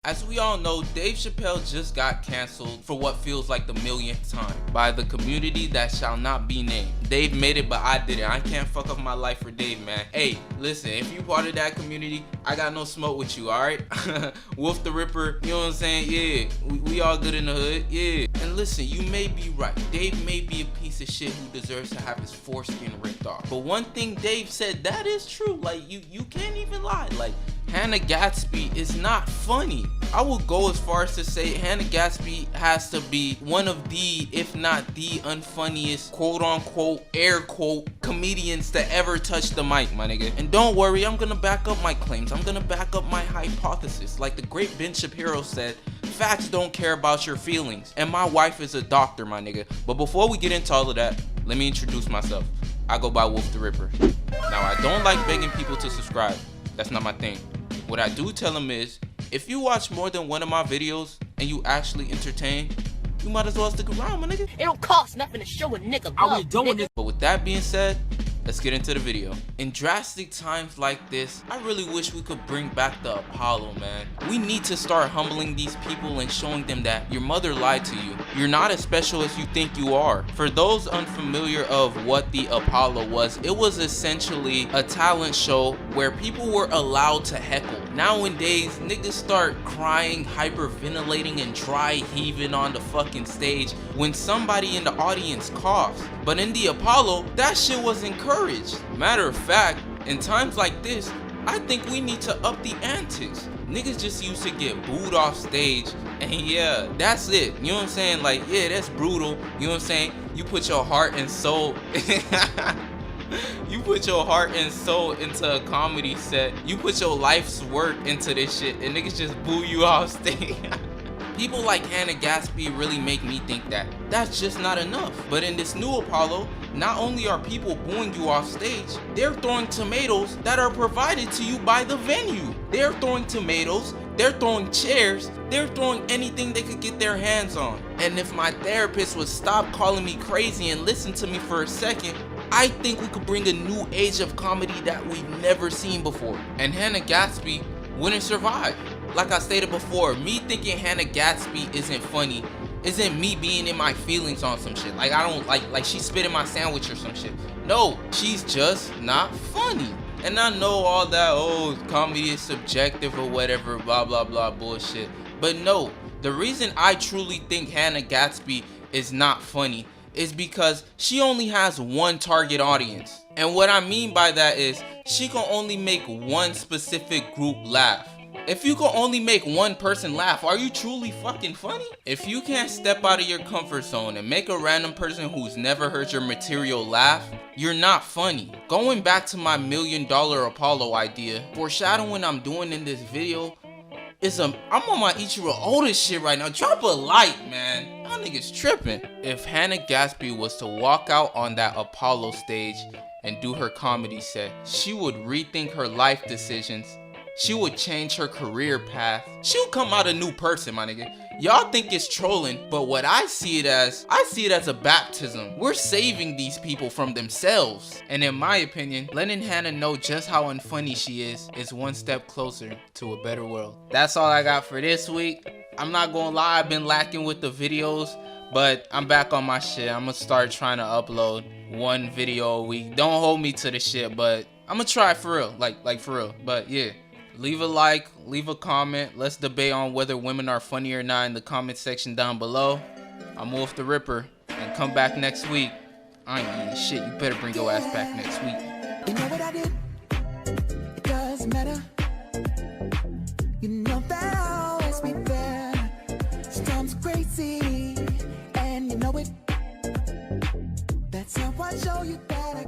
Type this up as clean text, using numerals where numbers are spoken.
As we all know, Dave Chappelle just got canceled for what feels like the millionth time by the community that shall not be named. Dave made it, but I didn't. I can't fuck up my life for Dave, man. Hey, listen, if you part of that community, I got no smoke with you, alright? Wulf the Ripper, you know what I'm saying? Yeah, we all good in the hood, yeah. And listen, you may be right. Dave may be a piece of shit who deserves to have his foreskin ripped off. But one thing Dave said, that is true. Like, you can't even lie. Like, Hannah Gadsby is not funny. I would go as far as to say Hannah Gadsby has to be one of the, if not the unfunniest, quote unquote, air quote, comedians to ever touch the mic, my nigga. And don't worry, I'm gonna back up my claims. I'm gonna back up my hypothesis. Like the great Ben Shapiro said, facts don't care about your feelings. And my wife is a doctor, my nigga. But before we get into all of that, let me introduce myself. I go by Wulf the Ripper. Now, I don't like begging people to subscribe. That's not my thing. What I do tell them is, if you watch more than one of my videos and you actually entertain, you might as well stick around, my nigga. It don't cost nothing to show a nigga love, nigga. But with that being said, let's get into the video. In drastic times like this, I really wish we could bring back the Apollo, man. We need to start humbling these people and showing them that your mother lied to you. You're not as special as you think you are. For those unfamiliar of what the Apollo was, it was essentially a talent show where people were allowed to heckle. Nowadays, niggas start crying, hyperventilating, and dry heaving on the fucking stage when somebody in the audience coughs. But in the Apollo, that shit was encouraged. Matter of fact, in times like this, I think we need to up the antics. Niggas just used to get booed off stage, and yeah, that's it. You know what I'm saying? Like, yeah, that's brutal. You know what I'm saying? You put your heart and soul you put your heart and soul into a comedy set. You put your life's work into this shit, and niggas just boo you off stage. People like Hannah Gadsby really make me think that that's just not enough. But in this new Apollo, not only are people booing you off stage, they're throwing tomatoes that are provided to you by the venue. They're throwing tomatoes, they're throwing chairs, they're throwing anything they could get their hands on. And if my therapist would stop calling me crazy and listen to me for a second, I think we could bring a new age of comedy that we've never seen before. And Hannah Gadsby wouldn't survive. Like I stated before, me thinking Hannah Gadsby isn't funny isn't me being in my feelings on some shit. Like I don't like she spit in my sandwich or some shit. No, she's just not funny. And I know all that, oh, comedy is subjective or whatever, blah blah blah bullshit. But no, the reason I truly think Hannah Gadsby is not funny is because she only has one target audience. And what I mean by that is she can only make one specific group laugh. If you can only make one person laugh, are you truly fucking funny? If you can't step out of your comfort zone and make a random person who's never heard your material laugh, you're not funny. Going back to my $1 million Apollo idea, foreshadowing I'm doing in this video is I'm on my Ichiro Oda shit right now. Drop a like, man. Y'all niggas tripping. If Hannah Gadsby was to walk out on that Apollo stage and do her comedy set, she would rethink her life decisions. She would change her career path. She'll come out a new person, my nigga. Y'all think it's trolling, but what I see it as a baptism. We're saving these people from themselves. And in my opinion, letting Hannah know just how unfunny she is one step closer to a better world. That's all I got for this week. I'm not gonna lie, I've been lacking with the videos, but I'm back on my shit. I'm gonna start trying to upload one video a week. Don't hold me to the shit, but I'm gonna try for real, like for real. But yeah. Leave a like, leave a comment. Let's debate on whether women are funny or not in the comment section down below. I'm Wulf the Ripper, and come back next week. I ain't eating shit. You better bring your ass back next week. You know what I did? It doesn't matter. You know that I'll always be there. Storm's crazy, and you know it. That's how I show you that I